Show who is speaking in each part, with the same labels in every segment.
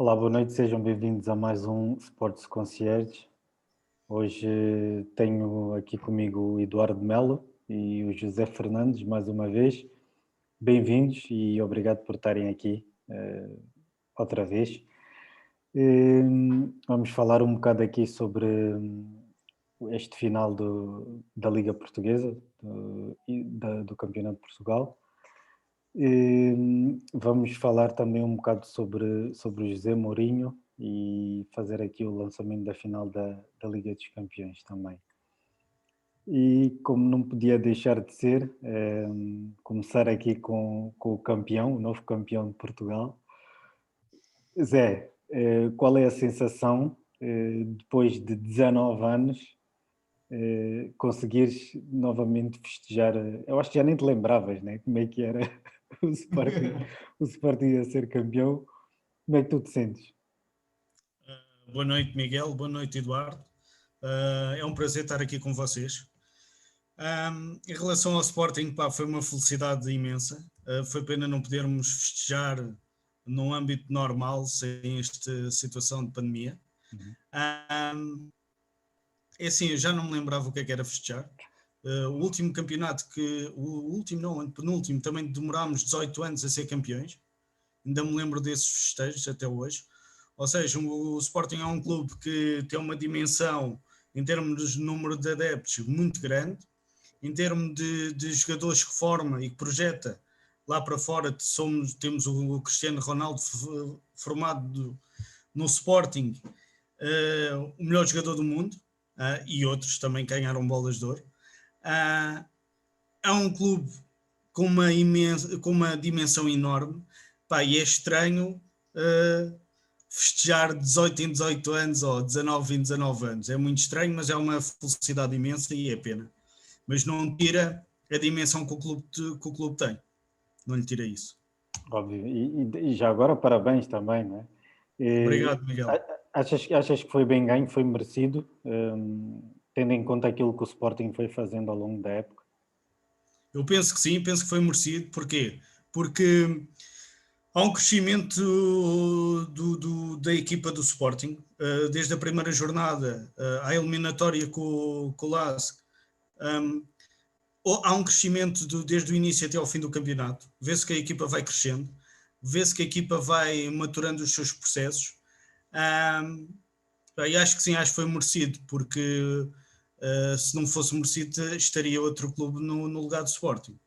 Speaker 1: Olá, boa noite, sejam bem-vindos a mais um Sports Concierge. Hoje tenho aqui comigo o Eduardo Melo e o José Fernandes, mais uma vez. Bem-vindos e obrigado por estarem aqui outra vez. Vamos falar um bocado aqui sobre este final da Liga Portuguesa, do Campeonato de Portugal. Vamos falar também um bocado sobre o José Mourinho e fazer aqui o lançamento da final da Liga dos Campeões também. E como não podia deixar de ser, começar aqui com o campeão, o novo campeão de Portugal. Zé, qual é a sensação, depois de 19 anos, conseguires novamente festejar? Eu acho que já nem te lembravas, né? Como é que era o Sporting, o Sporting a ser campeão. Como é que tu te sentes?
Speaker 2: Boa noite, Miguel. Boa noite, Eduardo. É um prazer estar aqui com vocês. Em relação ao Sporting, pá, foi uma felicidade imensa. Foi pena não podermos festejar num âmbito normal, sem esta situação de pandemia. É assim, eu já não me lembrava o que era festejar. O último campeonato o último não, o penúltimo, também demorámos 18 anos a ser campeões. Ainda me lembro desses festejos até hoje. Ou seja, o Sporting é um clube que tem uma dimensão, em termos de número de adeptos, muito grande. Em termos de jogadores que forma e que projeta lá para fora, temos o Cristiano Ronaldo formado no Sporting, o melhor jogador do mundo, e outros também ganharam bolas de ouro. É um clube com uma dimensão enorme, pá, e é estranho festejar 18 em 18 anos ou 19 em 19 anos. É muito estranho, mas é uma felicidade imensa e é pena. Mas não tira a dimensão que o clube tem. Não lhe tira isso.
Speaker 1: Óbvio. E já agora parabéns também, não é?
Speaker 2: Obrigado, Miguel.
Speaker 1: Achas que foi bem ganho, foi merecido, tendo em conta aquilo que o Sporting foi fazendo ao longo da época?
Speaker 2: Eu penso que sim, penso que foi merecido. Porquê? Porque há um crescimento da equipa do Sporting, desde a primeira jornada à eliminatória com o LASK. Há um crescimento desde o início até ao fim do campeonato. Vê-se que a equipa vai crescendo, vê-se que a equipa vai maturando os seus processos. E acho que sim, acho que foi merecido, porque se não fosse merecido estaria outro clube no lugar do Sporting.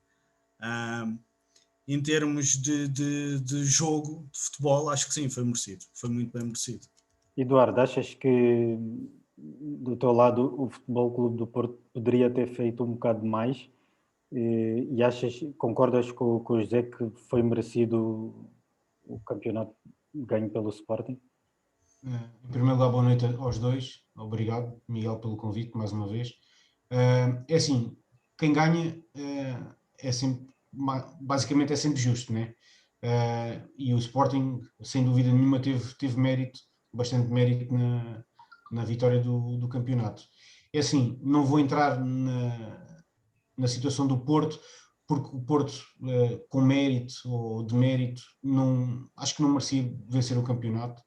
Speaker 2: Em termos de jogo, de futebol, acho que sim, foi merecido, foi muito bem merecido.
Speaker 1: Eduardo, achas que do teu lado o Futebol Clube do Porto poderia ter feito um bocado mais? E concordas com o José que foi merecido o campeonato ganho pelo Sporting?
Speaker 3: Em primeiro lugar, boa noite aos dois. Obrigado, Miguel, pelo convite, mais uma vez. É assim, quem ganha é sempre, basicamente é sempre justo, né? E o Sporting, sem dúvida nenhuma, teve mérito, bastante mérito na vitória do campeonato. É assim, não vou entrar na situação do Porto, porque o Porto, com mérito ou demérito, acho que não merecia vencer o campeonato.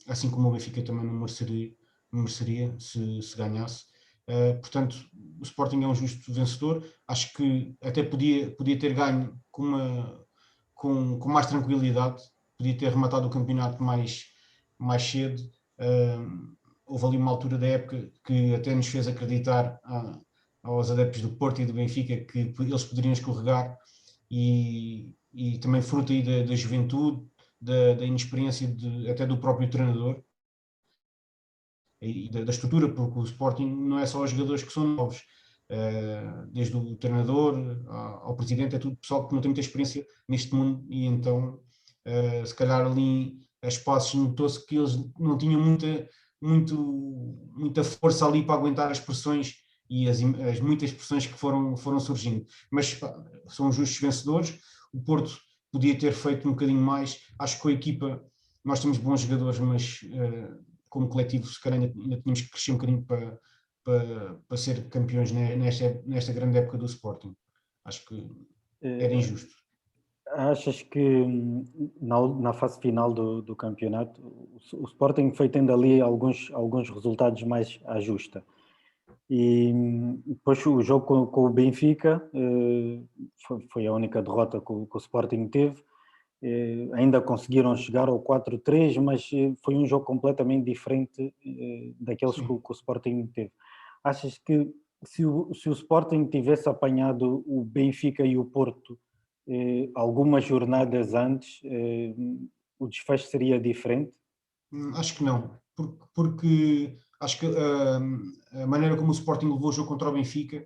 Speaker 3: Assim como o Benfica também não mereceria se ganhasse. Portanto, o Sporting é um justo vencedor. Acho que até podia ter ganho com mais tranquilidade, podia ter rematado o campeonato mais cedo. Houve ali uma altura da época que até nos fez acreditar aos adeptos do Porto e do Benfica que eles poderiam escorregar, e também fruto aí da juventude, da inexperiência até do próprio treinador e da estrutura, porque o Sporting não é só os jogadores que são novos, desde o treinador ao presidente, é tudo pessoal que não tem muita experiência neste mundo, e então se calhar ali a espaços notou-se que eles não tinham muita força ali para aguentar as pressões e as muitas pressões que foram surgindo, mas são justos vencedores. O Porto podia ter feito um bocadinho mais. Acho que com a equipa nós temos bons jogadores, mas como coletivo se calhar ainda tínhamos que crescer um bocadinho para ser campeões nesta grande época do Sporting. Acho que era injusto.
Speaker 1: Achas que na fase final do campeonato o Sporting foi tendo ali alguns resultados mais à justa? E depois o jogo com o Benfica foi a única derrota que o Sporting teve. Ainda conseguiram chegar ao 4-3, mas foi um jogo completamente diferente daqueles que o Sporting teve. Achas que se o Sporting tivesse apanhado o Benfica e o Porto algumas jornadas antes, o desfecho seria diferente?
Speaker 3: Acho que não, porque acho que a maneira como o Sporting levou o jogo contra o Benfica,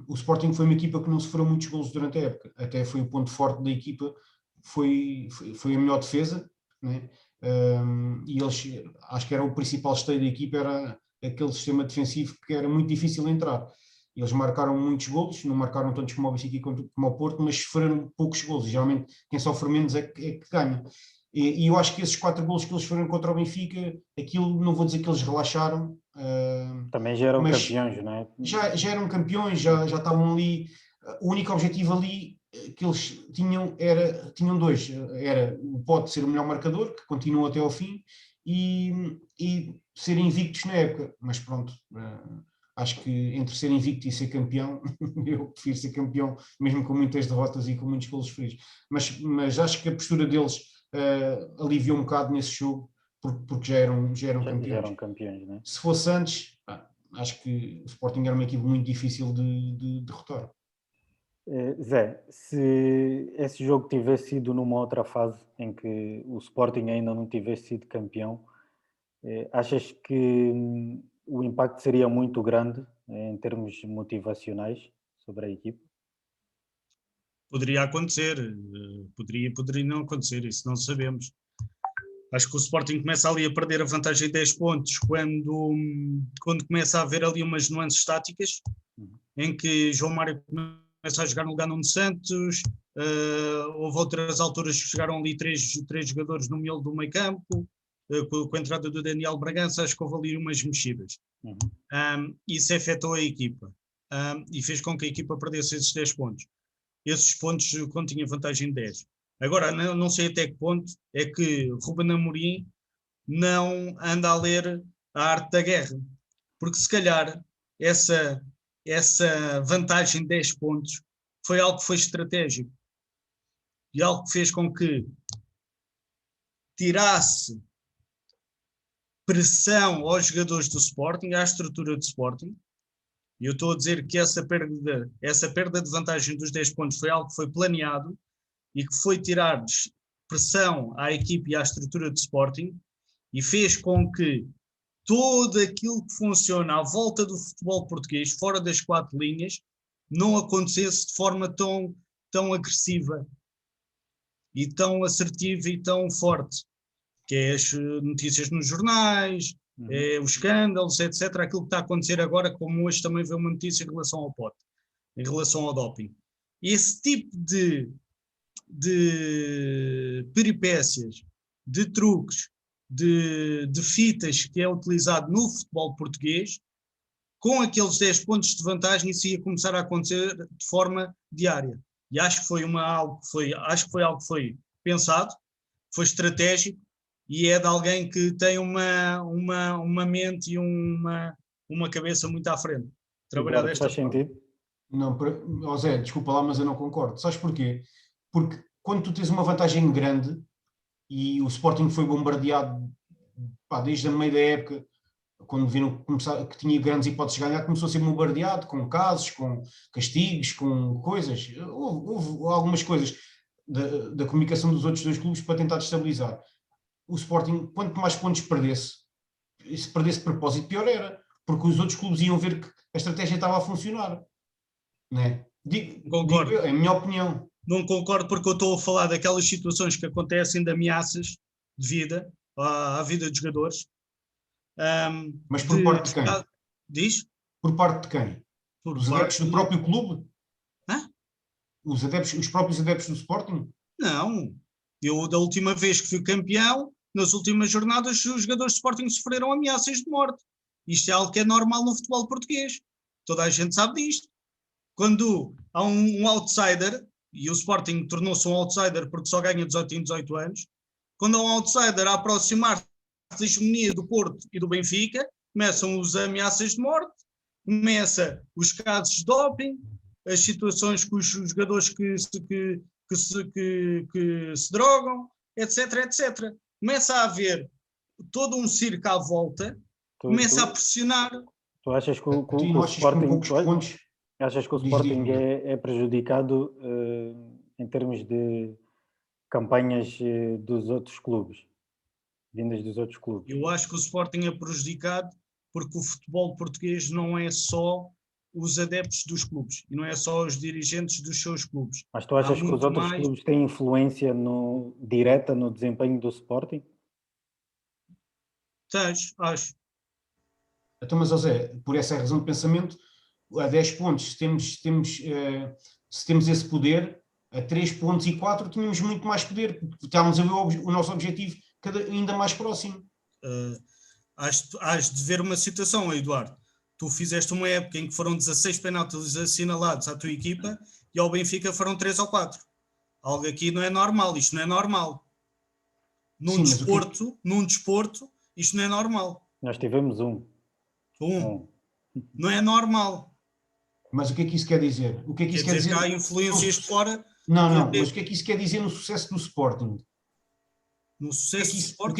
Speaker 3: o Sporting foi uma equipa que não sofreu muitos golos durante a época, até foi o ponto forte da equipa, foi a melhor defesa, né? E eles, acho que era o principal esteio da equipa, era aquele sistema defensivo que era muito difícil de entrar. Eles marcaram muitos golos, não marcaram tantos como o Benfica e como o Porto, mas sofreram poucos golos, geralmente quem sofre menos é que ganha. E eu acho que esses 4 golos que eles foram contra o Benfica, aquilo não vou dizer que eles relaxaram.
Speaker 1: Também já eram
Speaker 3: mas
Speaker 1: campeões, não é?
Speaker 3: já eram campeões, já estavam ali. O único objetivo ali que eles tinham dois. Era o Pote ser o melhor marcador, que continua até ao fim, e serem invictos na época. Mas pronto, acho que entre ser invicto e ser campeão, eu prefiro ser campeão, mesmo com muitas derrotas e com muitos golos feridos. Mas acho que a postura deles aliviou um bocado nesse jogo, porque já eram campeões.
Speaker 1: Já eram campeões, não é?
Speaker 3: Se fosse antes, acho que o Sporting era uma equipe muito difícil de derrotar.
Speaker 1: Zé, se esse jogo tivesse sido numa outra fase em que o Sporting ainda não tivesse sido campeão, achas que o impacto seria muito grande em termos motivacionais sobre a equipe?
Speaker 2: Poderia acontecer, poderia não acontecer, isso não sabemos. Acho que o Sporting começa ali a perder a vantagem de 10 pontos quando começa a haver ali umas nuances táticas, em que João Mário começa a jogar no lugar de Nuno Santos, houve outras alturas que chegaram ali três jogadores no miolo do meio campo, com a entrada do Daniel Bragança, acho que houve ali umas mexidas. Isso afetou a equipa e fez com que a equipa perdesse esses 10 pontos. Esses pontos quando tinha vantagem de 10. Agora, não sei até que ponto é que Ruben Amorim não anda a ler a arte da guerra. Porque se calhar essa vantagem de 10 pontos foi algo que foi estratégico. E algo que fez com que tirasse pressão aos jogadores do Sporting, à estrutura do Sporting. E eu estou a dizer que essa perda de vantagem dos 10 pontos foi algo que foi planeado e que foi tirar pressão à equipe e à estrutura de Sporting e fez com que todo aquilo que funciona à volta do futebol português, fora das 4 linhas, não acontecesse de forma tão agressiva e tão assertiva e tão forte, que é as notícias nos jornais, os escândalos, etc. Aquilo que está a acontecer agora, como hoje também veio uma notícia em relação ao Pote, em relação ao doping. Esse tipo de peripécias, de truques, de fitas que é utilizado no futebol português, com aqueles 10 pontos de vantagem, isso ia começar a acontecer de forma diária. E acho que foi algo que foi pensado, foi estratégico e é de alguém que tem uma mente e uma cabeça muito à frente. Trabalhar desta forma.
Speaker 1: Sentido?
Speaker 3: Não, Zé, desculpa lá, mas eu não concordo. Sabes porquê? Porque quando tu tens uma vantagem grande e o Sporting foi bombardeado desde a meio da época, quando viram que tinha grandes hipóteses de ganhar, começou a ser bombardeado com casos, com castigos, com coisas. Houve algumas coisas da comunicação dos outros dois clubes para tentar destabilizar. O Sporting, quanto mais pontos perdesse, se perdesse de propósito, pior era, porque os outros clubes iam ver que a estratégia estava a funcionar. Não é? Concordo. É a minha opinião.
Speaker 2: Não concordo, porque eu estou a falar daquelas situações que acontecem de ameaças de vida à vida dos jogadores.
Speaker 3: Mas por parte de quem?
Speaker 2: Diz?
Speaker 3: Por parte de quem? Os adeptos do próprio clube?
Speaker 2: Hã?
Speaker 3: Os próprios adeptos do Sporting?
Speaker 2: Não. Eu, da última vez que fui campeão, nas últimas jornadas, os jogadores do Sporting sofreram ameaças de morte. Isto é algo que é normal no futebol português. Toda a gente sabe disto. Quando há um outsider e o Sporting tornou-se um outsider porque só ganha 18 em 18 anos, quando há um outsider a aproximar-se da hegemonia do Porto e do Benfica, começam as ameaças de morte, começa os casos de doping, as situações com os jogadores que se drogam, etc, etc. Começa a haver todo um circo à volta, começa a pressionar.
Speaker 1: Tu achas que o
Speaker 3: achas
Speaker 1: Sporting,
Speaker 3: com poucos pontos,
Speaker 1: achas que o
Speaker 3: diz,
Speaker 1: Sporting
Speaker 3: diz.
Speaker 1: é prejudicado em termos de campanhas dos outros clubes, vindas dos outros clubes?
Speaker 2: Eu acho que o Sporting é prejudicado porque o futebol português não é só os adeptos dos clubes e não é só os dirigentes dos seus clubes.
Speaker 1: Mas tu achas que os outros clubes têm influência direta no desempenho do Sporting?
Speaker 2: Tens, acho.
Speaker 3: Então, mas, José, por essa razão de pensamento, a 10 pontos, se temos esse poder, a 3 pontos e 4 tínhamos muito mais poder, porque estávamos a ver o nosso objetivo ainda mais próximo.
Speaker 2: Hás de ver uma situação, Eduardo. Tu fizeste uma época em que foram 16 penaltis assinalados à tua equipa e ao Benfica foram 3 ou 4. Algo aqui não é normal, isto não é normal. Num desporto, isto não é normal.
Speaker 1: Nós tivemos um.
Speaker 2: Não é normal.
Speaker 3: Mas o que é que isso quer dizer? O que é que isso
Speaker 2: quer dizer que há influências de fora?
Speaker 3: Não, mas o que é que isso quer dizer no sucesso do Sporting?
Speaker 2: No sucesso do Sporting?
Speaker 3: O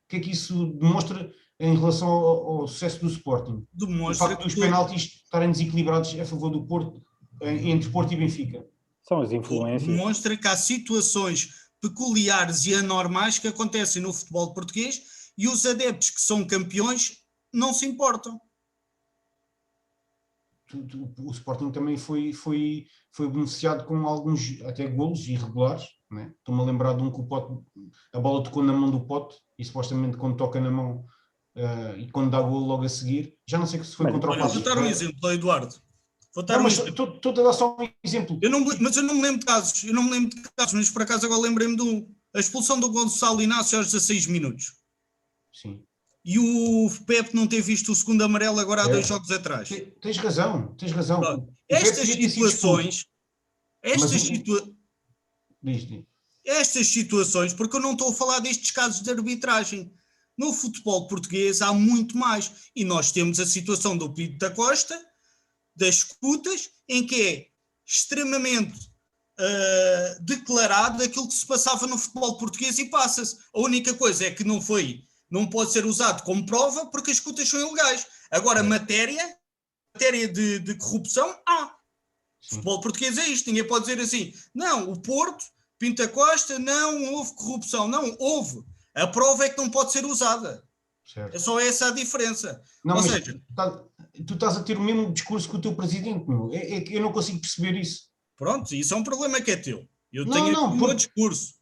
Speaker 3: que é que isso demonstra em relação ao sucesso do Sporting?
Speaker 2: Demonstra
Speaker 3: o facto dos penaltis estarem desequilibrados a favor do Porto, entre Porto e Benfica.
Speaker 1: São as influências.
Speaker 2: Demonstra que há situações peculiares e anormais que acontecem no futebol português e os adeptos que são campeões não se importam.
Speaker 3: O Sporting também foi beneficiado com alguns até golos irregulares, né? Estou-me a lembrar de um que o Pote, a bola tocou na mão do Pote e supostamente quando toca na mão e quando dá golo logo a seguir, já não sei se foi contra o Passo.
Speaker 2: Vou dar um exemplo, Eduardo.
Speaker 3: Estou a dar só um exemplo.
Speaker 2: Mas eu não me lembro de casos, mas por acaso agora lembrei-me de um. A expulsão do Gonçalo Inácio aos 16 minutos.
Speaker 3: Sim.
Speaker 2: E o Pepe não ter visto o segundo amarelo agora há 2 jogos atrás.
Speaker 3: Tens razão.
Speaker 2: Estas situações, porque eu não estou a falar destes casos de arbitragem. No futebol português há muito mais. E nós temos a situação do Pinto da Costa, das escutas, em que é extremamente declarado aquilo que se passava no futebol português e passa-se. A única coisa é que não pode ser usado como prova porque as escutas são ilegais. Agora, matéria de corrupção, há. O futebol português é isto, ninguém pode dizer assim, não, o Porto, Pinto da Costa, não houve corrupção. Não, houve. A prova é que não pode ser usada.
Speaker 3: Certo.
Speaker 2: É só essa a diferença.
Speaker 3: Não, ou seja, tu estás a ter o mesmo discurso que o teu presidente, meu. É que eu não consigo perceber isso.
Speaker 2: Pronto, isso é um problema que é teu. Eu tenho o meu discurso.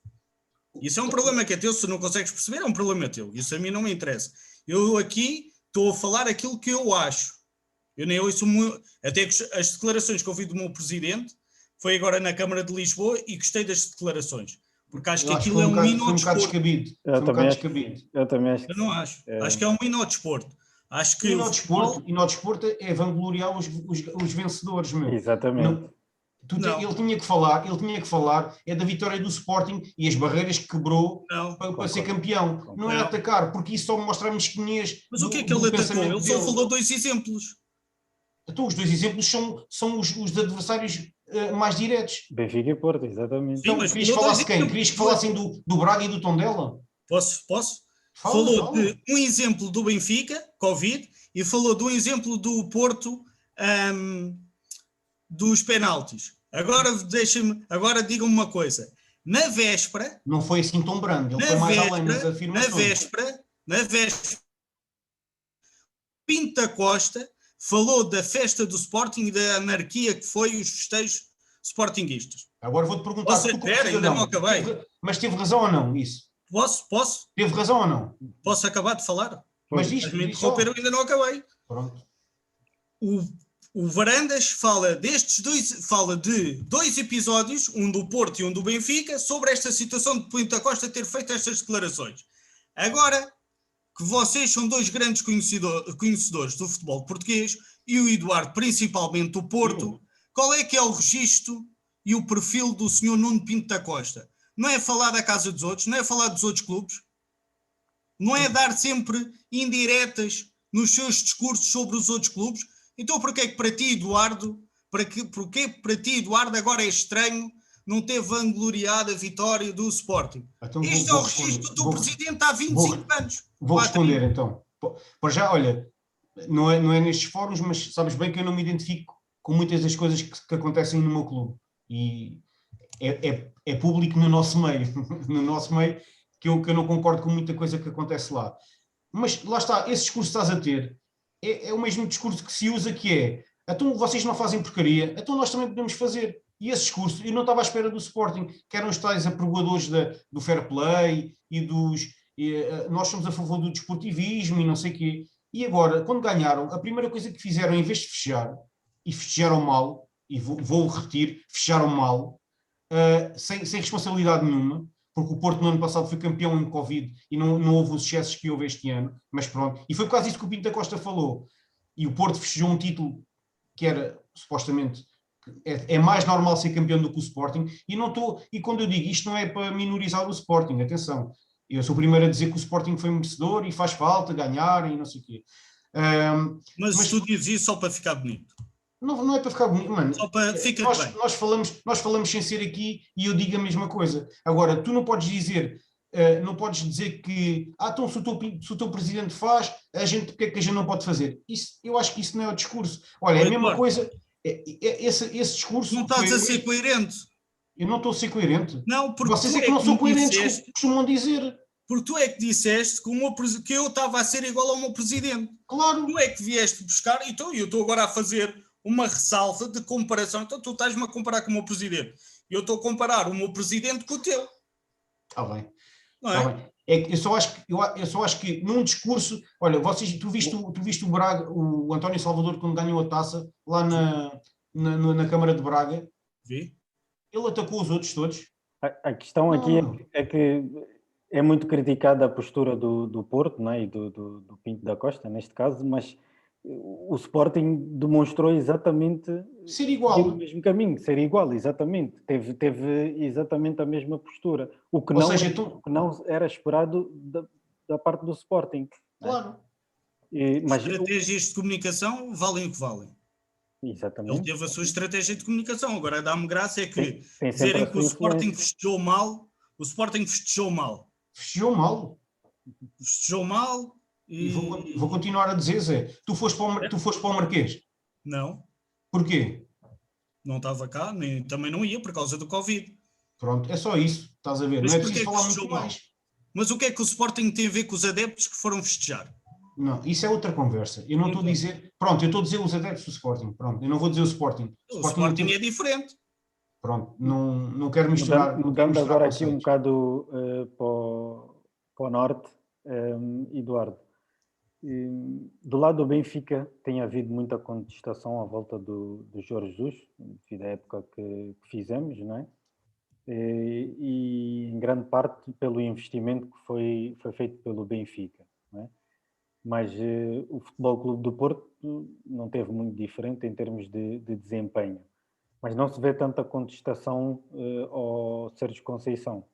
Speaker 2: Isso é um problema que é teu, se não consegues perceber, é um problema teu. Isso a mim não me interessa. Eu aqui estou a falar aquilo que eu acho. Eu nem ouço até que as declarações que ouvi do meu presidente foi agora na Câmara de Lisboa e gostei das declarações. Porque acho que aquilo é um hino ao desporto.
Speaker 1: Eu também acho.
Speaker 2: Eu não acho. Acho que é um hino ao desporto. Acho que
Speaker 3: hino ao desporto é vangloriar os vencedores, meu.
Speaker 1: Exatamente.
Speaker 3: Ele tinha que falar é da vitória do Sporting e as barreiras que quebrou para ser campeão. Não é atacar, porque isso só mostra a mesquinhez.
Speaker 2: Mas o que é que ele atacou? Ele só falou 2 exemplos.
Speaker 3: Então, os 2 exemplos são os adversários mais diretos.
Speaker 1: Benfica e Porto, exatamente.
Speaker 3: Então, querias que falasse quem? Querias que falassem do Braga e do Tondela?
Speaker 2: Posso? Falou de um exemplo do Benfica, Covid, e falou de um exemplo do Porto, dos penaltis. Agora diga-me uma coisa. Na véspera...
Speaker 3: Não foi assim tão brando, ele foi mais além das afirmações.
Speaker 2: Na véspera, Pinto da Costa falou da festa do Sporting e da anarquia que foi os festejos sportinguistas.
Speaker 3: Agora vou-te perguntar...
Speaker 2: ainda não acabei.
Speaker 3: Mas teve razão ou não isso?
Speaker 2: Posso?
Speaker 3: Teve razão ou não?
Speaker 2: Posso acabar de falar?
Speaker 3: Mas
Speaker 2: me interromperam, ainda não acabei.
Speaker 3: Pronto.
Speaker 2: O Varandas fala de 2 episódios, um do Porto e um do Benfica, sobre esta situação de Pinto da Costa ter feito estas declarações. Agora que vocês são 2 grandes conhecedores do futebol português, e o Eduardo principalmente do Porto, qual é que é o registro e o perfil do senhor Nuno Pinto da Costa? Não é falar da casa dos outros, não é falar dos outros clubes, não é dar sempre indiretas nos seus discursos sobre os outros clubes. Então porquê que para ti, Eduardo, porquê para ti, Eduardo, agora é estranho não ter vangloriado a vitória do Sporting?
Speaker 3: Então
Speaker 2: Este é o registro do teu presidente há 25 anos.
Speaker 3: Vou responder então. Para já, olha, não é nestes fóruns, mas sabes bem que eu não me identifico com muitas das coisas que acontecem no meu clube. E é público no nosso meio, no nosso meio, que eu não concordo com muita coisa que acontece lá. Mas lá está, esse discurso que estás a ter é o mesmo discurso que se usa, que é: então vocês não fazem porcaria, então nós também podemos fazer. E esse discurso, eu não estava à espera do Sporting, que eram os tais apregoadores do fair play e nós somos a favor do desportivismo e não sei o quê. E agora, quando ganharam, a primeira coisa que fizeram, em vez de festejar, e festejaram mal, e vou repetir, festejaram mal, sem responsabilidade nenhuma, porque o Porto no ano passado foi campeão em Covid e não houve os excessos que houve este ano, mas pronto. E foi por causa disso que o Pinto da Costa falou. E o Porto festejou um título que era, supostamente, é mais normal ser campeão do que o Sporting, e quando eu digo isto não é para minorizar o Sporting, atenção, eu sou o primeiro a dizer que o Sporting foi merecedor e faz falta ganhar e não sei o quê.
Speaker 2: Mas tu dizes isso só para ficar bonito.
Speaker 3: Não é para ficar bonito, mano.
Speaker 2: Só para ficar bem.
Speaker 3: Nós falamos sem ser aqui e eu digo a mesma coisa. Agora, tu não podes dizer, que então se o teu presidente faz, porque é que a gente não pode fazer? Isso, eu acho que isso não é o discurso. Olha, é a mesma coisa, esse discurso...
Speaker 2: Não estás a ser coerente.
Speaker 3: Eu não estou a ser coerente.
Speaker 2: Não, porque
Speaker 3: vocês é que não são coerentes, costumam dizer.
Speaker 2: Porque tu é que disseste que eu estava a ser igual ao meu presidente.
Speaker 3: Claro.
Speaker 2: Tu é que vieste buscar, então eu estou agora a fazer uma ressalva de comparação. Então tu estás-me a comparar com o meu presidente. Eu estou a comparar o meu presidente com o teu.
Speaker 3: Está bem.
Speaker 2: Não é?
Speaker 3: Tá bem. Eu só acho que num discurso... Olha, tu viste o Braga, o António Salvador, quando ganhou a taça, lá na Câmara de Braga?
Speaker 2: Vi.
Speaker 3: Ele atacou os outros todos.
Speaker 1: A questão aqui é que é muito criticada a postura do Porto, né, e do Pinto da Costa, neste caso, mas o Sporting demonstrou exatamente
Speaker 3: ser igual,
Speaker 1: o mesmo caminho, ser igual, exatamente. Teve exatamente a mesma postura. O que não era esperado da parte do Sporting.
Speaker 2: Claro. Né? Mas estratégias de comunicação valem o que valem.
Speaker 1: Exatamente.
Speaker 2: Ele teve a sua estratégia de comunicação. Agora dá-me graça é que dizerem que o Sporting festejou mal. O Sporting festejou mal.
Speaker 3: Festejou mal?
Speaker 2: Festejou mal.
Speaker 3: E vou continuar a dizer, Zé. Tu foste para o Marquês?
Speaker 2: Não.
Speaker 3: Porquê?
Speaker 2: Não estava cá, nem também não ia por causa do Covid.
Speaker 3: Pronto, é só isso. Estás a ver?
Speaker 2: Mas
Speaker 3: não é preciso falar muito mais.
Speaker 2: Mas o que é que o Sporting tem a ver com os adeptos que foram festejar?
Speaker 3: Não, isso é outra conversa. Eu não estou a dizer... Pronto, eu estou a dizer os adeptos do Sporting. Pronto, eu não vou dizer o Sporting.
Speaker 2: O Sporting é diferente.
Speaker 3: Pronto, não quero misturar...
Speaker 1: Mudando agora aqui um bocado para o norte, Eduardo. Do lado do Benfica tem havido muita contestação à volta do Jorge Jesus, devido à época que fizemos, não é? E em grande parte pelo investimento que foi feito pelo Benfica, não é? Mas o Futebol Clube do Porto não teve muito diferente em termos de desempenho. Mas não se vê tanta contestação ao Sérgio Conceição.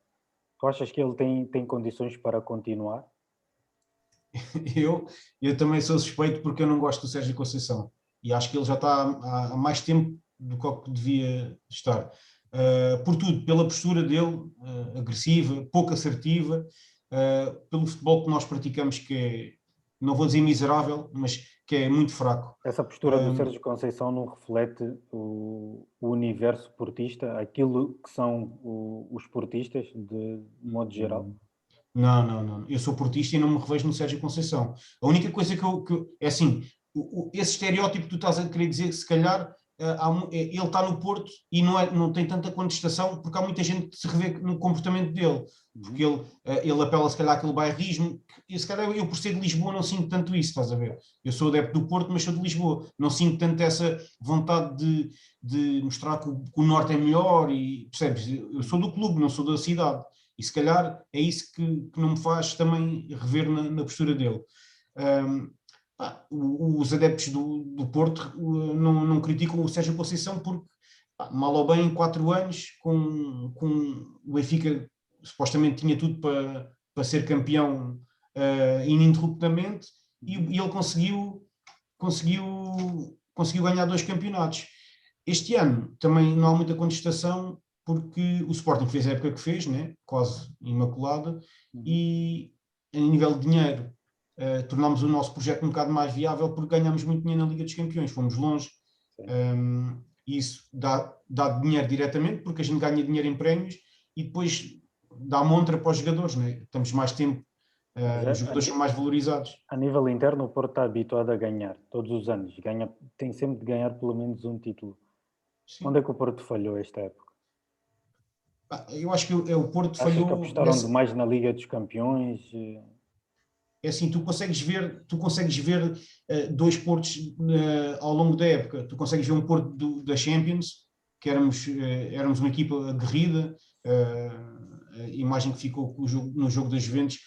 Speaker 1: Tu achas que ele tem condições para continuar?
Speaker 3: Eu também sou suspeito porque eu não gosto do Sérgio Conceição. E acho que ele já está há mais tempo do que devia estar. Por tudo, pela postura dele, agressiva, pouco assertiva, pelo futebol que nós praticamos, que é, não vou dizer miserável, mas que é muito fraco.
Speaker 1: Essa postura do Sérgio Conceição não reflete o universo portista, aquilo que são os portistas de modo geral?
Speaker 3: Não. Eu sou portista e não me revejo no Sérgio Conceição. A única coisa que é assim, esse estereótipo que tu estás a querer dizer que se calhar ele está no Porto e não tem tanta contestação porque há muita gente que se revê no comportamento dele, porque ele apela se calhar àquele bairrismo, e se calhar eu por ser de Lisboa não sinto tanto isso, estás a ver? Eu sou adepto do Porto, mas sou de Lisboa, não sinto tanto essa vontade de mostrar que o Norte é melhor, e percebes? Eu sou do clube, não sou da cidade, e se calhar é isso que não me faz também rever na postura dele. Os adeptos do Porto não criticam o Sérgio Conceição porque mal ou bem, em 4 anos, com o Benfica supostamente tinha tudo para ser campeão ininterruptamente, e ele conseguiu ganhar 2 campeonatos. Este ano também não há muita contestação, porque o Sporting fez a época que fez, né? Quase imaculada, e a nível de dinheiro tornámos o nosso projeto um bocado mais viável, porque ganhámos muito dinheiro na Liga dos Campeões, fomos longe. E isso dá dinheiro diretamente, porque a gente ganha dinheiro em prémios, e depois dá montra para os jogadores, né? Estamos mais tempo, os jogadores são mais valorizados.
Speaker 1: A nível interno, o Porto está habituado a ganhar todos os anos, tem sempre de ganhar pelo menos um título. Sim. Onde é que o Porto falhou esta época?
Speaker 3: Eu acho que o Porto
Speaker 1: falhou.
Speaker 3: Achas
Speaker 1: que apostaram demais na Liga dos Campeões?
Speaker 3: É assim, tu consegues ver 2 Portos ao longo da época. Tu consegues ver um Porto da Champions, que éramos uma equipa aguerrida. A imagem que ficou no jogo das Juventus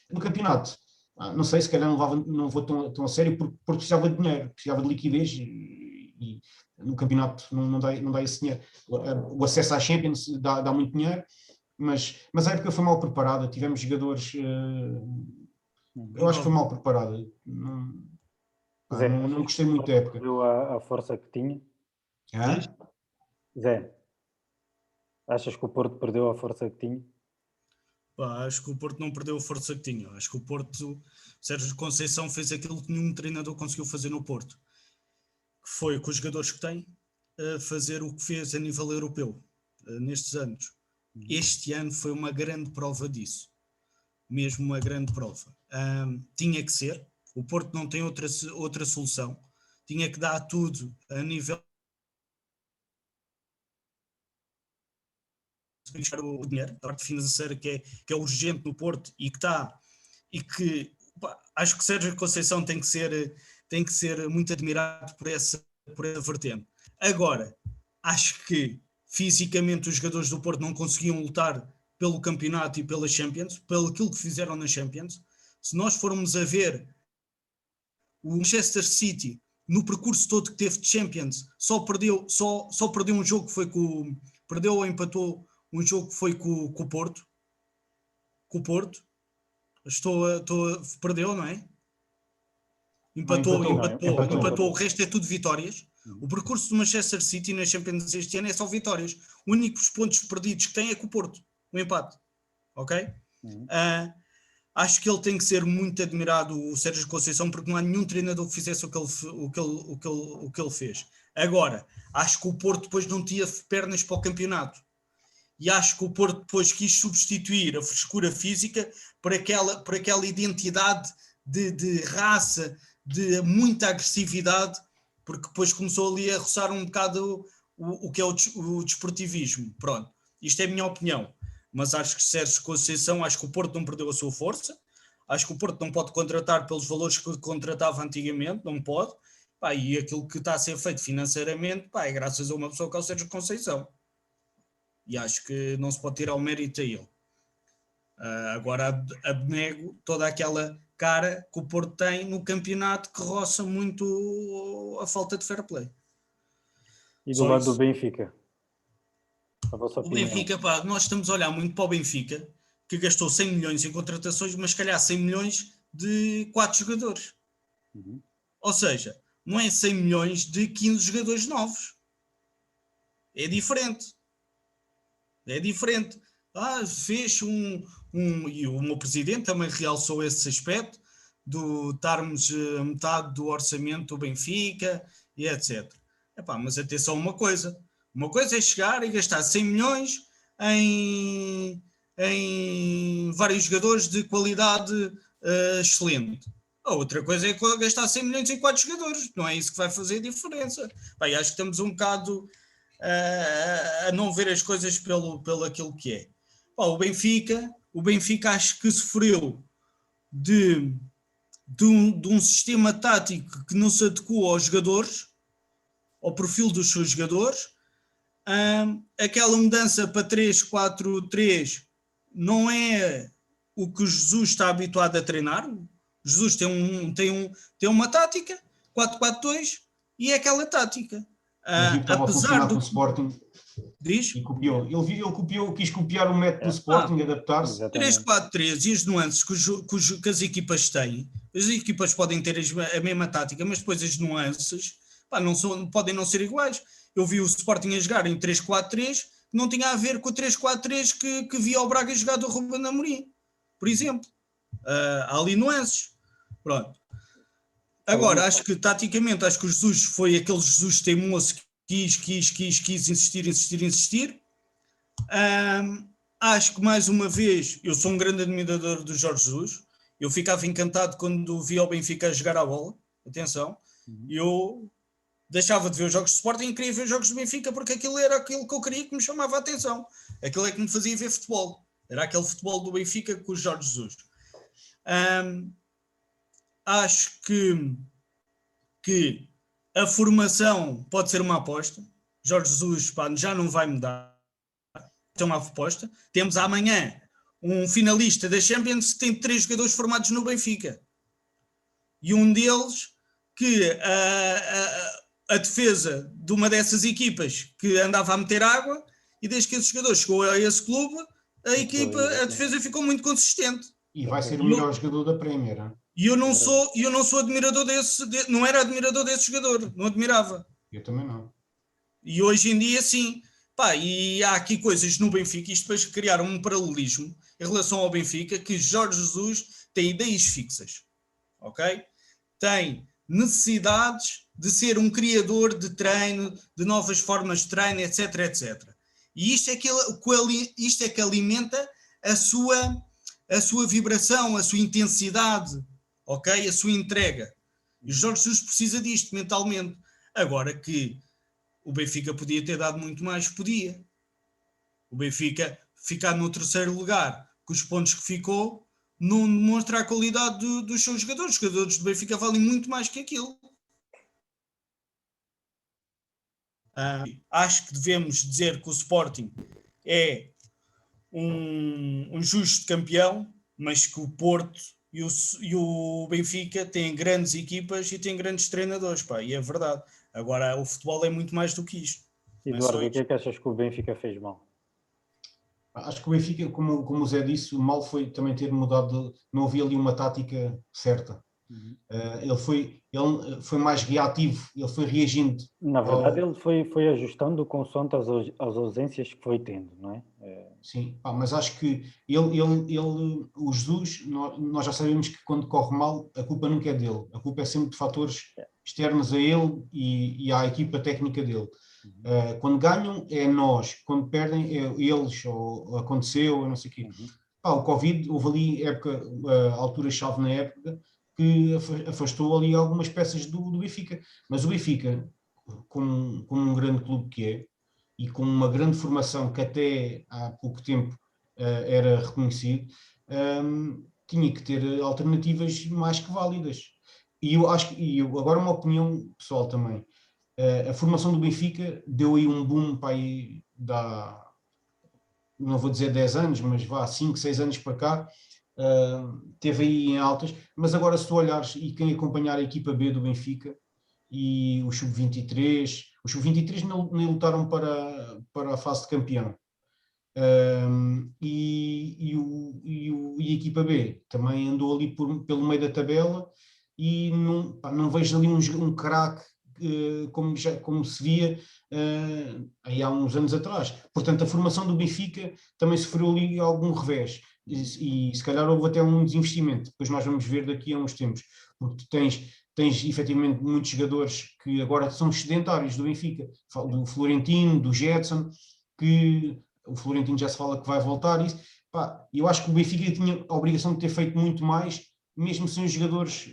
Speaker 3: no campeonato. Não sei, se calhar não vou tão a sério, porque precisava de dinheiro, precisava de liquidez, e no campeonato não dá esse dinheiro. O acesso à Champions dá muito dinheiro, mas a época foi mal preparada, tivemos jogadores, eu acho que foi mal preparada. Não gostei muito da época.
Speaker 1: Perdeu a força que tinha? Zé, achas que o Porto perdeu a força que tinha?
Speaker 2: Acho que o Porto não perdeu a força que tinha. Acho que o Porto, Sérgio Conceição, fez aquilo que nenhum treinador conseguiu fazer no Porto, que foi com os jogadores que tem, fazer o que fez a nível europeu nestes anos. Este ano foi uma grande prova disso, mesmo uma grande prova. Tinha que ser, o Porto não tem outra solução, tinha que dar tudo a nível buscar o dinheiro, a parte financeira que é urgente no Porto e que acho que Sérgio Conceição tem que ser muito admirado por essa vertente. Agora, acho que fisicamente os jogadores do Porto não conseguiam lutar pelo campeonato e pela Champions, pelo aquilo que fizeram na Champions. Se nós formos a ver o Manchester City, no percurso todo que teve de Champions, só perdeu um jogo que foi perdeu ou empatou um jogo que foi com o Porto. Com o Porto. Perdeu, não é? Empatou. O resto é tudo vitórias. O percurso do Manchester City na Champions este ano é só vitórias. Os únicos pontos perdidos que tem é com o Porto. O empate. Ok? Acho que ele tem que ser muito admirado, o Sérgio Conceição, porque não há nenhum treinador que fizesse o que ele fez. Agora, acho que o Porto depois não tinha pernas para o campeonato. E acho que o Porto depois quis substituir a frescura física por aquela identidade de raça, de muita agressividade, porque depois começou ali a roçar um bocado o que é o desportivismo. Pronto, isto é a minha opinião. Mas acho que Sérgio Conceição, acho que o Porto não perdeu a sua força, acho que o Porto não pode contratar pelos valores que contratava antigamente, não pode, e aquilo que está a ser feito financeiramente, é graças a uma pessoa que é o Sérgio Conceição. E acho que não se pode tirar o mérito a ele. Agora abnego toda aquela cara que o Porto tem no campeonato que roça muito a falta de fair play.
Speaker 1: E do lado do Benfica?
Speaker 2: O Benfica, nós estamos a olhar muito para o Benfica, que gastou 100 milhões em contratações, mas se calhar 100 milhões de 4 jogadores. Ou seja, não é 100 milhões de 15 jogadores novos. É diferente. Fez e o meu presidente também realçou esse aspecto, de estarmos a metade do orçamento do Benfica e etc. Mas atenção a uma coisa é chegar e gastar 100 milhões em vários jogadores de qualidade excelente. A outra coisa é gastar 100 milhões em 4 jogadores, não é isso que vai fazer a diferença. Acho que estamos um bocado a não ver as coisas pelo aquilo que é. O Benfica acho que sofreu de um sistema tático que não se adequou aos jogadores, ao perfil dos seus jogadores. Aquela mudança para 3-4-3 não é o que o Jesus está habituado a treinar. Jesus tem uma tática, 4-4-2, e é aquela tática.
Speaker 3: Ele viu que estava a
Speaker 2: Apesar
Speaker 3: funcionar com
Speaker 2: do...
Speaker 3: o Sporting
Speaker 2: Diz?
Speaker 3: e copiou. Quis copiar o método do Sporting, adaptar-se.
Speaker 1: Exatamente.
Speaker 2: 3-4-3 e as nuances que as equipas têm, as equipas podem ter a mesma tática, mas depois as nuances podem não ser iguais. Eu vi o Sporting a jogar em 3-4-3, que não tinha a ver com o 3-4-3 que via o Braga jogar do Ruben Amorim, por exemplo. Há ali nuances. Pronto. Agora, acho que taticamente, acho que o Jesus foi aquele Jesus teimoso que quis insistir. Acho que mais uma vez, eu sou um grande admirador do Jorge Jesus. Eu ficava encantado quando via o Benfica jogar a bola. Atenção, eu deixava de ver os jogos de Sporting e queria ver os jogos do Benfica, porque aquilo era aquilo que eu queria, que me chamava a atenção. Aquilo é que me fazia ver futebol. Era aquele futebol do Benfica com o Jorge Jesus. Acho que a formação pode ser uma aposta. Jorge Jesus já não vai mudar. É uma aposta. Temos amanhã um finalista da Champions que tem 3 jogadores formados no Benfica. E um deles que a defesa de uma dessas equipas que andava a meter água, e desde que esse jogador chegou a esse clube, a defesa ficou muito consistente.
Speaker 3: E vai ser o melhor jogador da Premier.
Speaker 2: E eu não sou admirador não era admirador desse jogador, não admirava.
Speaker 3: Eu também não.
Speaker 2: E hoje em dia sim. E há aqui coisas no Benfica, isto depois criaram um paralelismo em relação ao Benfica, que Jorge Jesus tem ideias fixas, ok? Tem necessidades de ser um criador de treino, de novas formas de treino, etc, etc. E isto é que alimenta a sua vibração, a sua intensidade, ok? A sua entrega. E o Jorge Jesus precisa disto mentalmente. Agora que o Benfica podia ter dado muito mais, podia. O Benfica ficar no 3º lugar, com os pontos que ficou, não demonstra a qualidade dos seus jogadores. Os jogadores do Benfica valem muito mais que aquilo. Acho que devemos dizer que o Sporting é um justo campeão, mas que o Porto e o Benfica têm grandes equipas e têm grandes treinadores, e é verdade. Agora, o futebol é muito mais do que isto.
Speaker 1: Eduardo, o que é que achas que o Benfica fez mal?
Speaker 3: Acho que o Benfica, como o Zé disse, o mal foi também ter mudado, não havia ali uma tática certa. Ele foi mais reativo, ele foi reagindo.
Speaker 1: Na verdade, ele foi ajustando consoante as ausências que foi tendo, não é?
Speaker 3: Sim, mas acho que o Jesus, nós já sabemos que quando corre mal, a culpa nunca é dele. A culpa é sempre de fatores externos a ele e à equipa técnica dele. Quando ganham é nós, quando perdem é eles, ou aconteceu, não sei o quê. O Covid, houve ali altura-chave na época, que afastou ali algumas peças do Benfica. Mas o Benfica, como um grande clube que é, e com uma grande formação que até há pouco tempo era reconhecido, tinha que ter alternativas mais que válidas. E eu acho que, agora uma opinião pessoal também, a formação do Benfica deu aí um boom para aí, não vou dizer 10 anos, mas 5, 6 anos para cá, teve aí em altas, mas agora se tu olhares e quem acompanhar a equipa B do Benfica e o Sub-23, os Sub-23 nem lutaram para a fase de campeão, e a equipa B também andou ali pelo meio da tabela e não vejo ali um craque como se via aí há uns anos atrás. Portanto, a formação do Benfica também sofreu ali algum revés e se calhar houve até um desinvestimento. Depois nós vamos ver daqui a uns tempos, porque tu tens efetivamente muitos jogadores que agora são sedentários do Benfica, do Florentino, do Gedson, que o Florentino já se fala que vai voltar. Eu acho que o Benfica tinha a obrigação de ter feito muito mais, mesmo sem os jogadores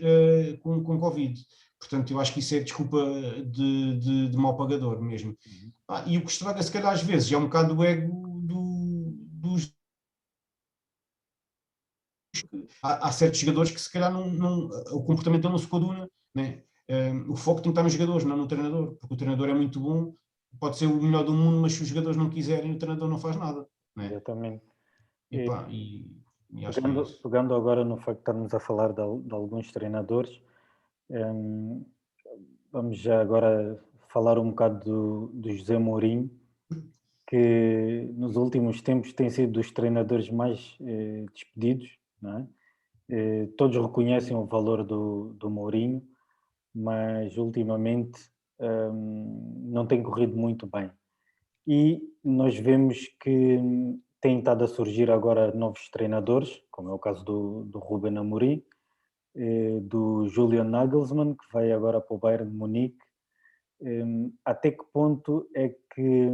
Speaker 3: com Covid. Portanto, eu acho que isso é desculpa de mau pagador mesmo. E o que estraga, se calhar, às vezes, é um bocado o ego dos... Há certos jogadores que, se calhar, o comportamento não se coaduna, né? O foco tem que estar nos jogadores, não no treinador, porque o treinador é muito bom, pode ser o melhor do mundo, mas se os jogadores não quiserem, o treinador não faz nada. Né?
Speaker 1: Exatamente.
Speaker 3: E acho que é isso.
Speaker 1: Pegando agora no facto de estarmos a falar de alguns treinadores, vamos já agora falar um bocado do José Mourinho, que nos últimos tempos tem sido dos treinadores mais despedidos, não é? Todos reconhecem o valor do Mourinho, mas ultimamente não tem corrido muito bem. E nós vemos que têm estado a surgir agora novos treinadores, como é o caso do Ruben Amorim, do Julian Nagelsmann, que vai agora para o Bayern de Munique. Até que ponto é que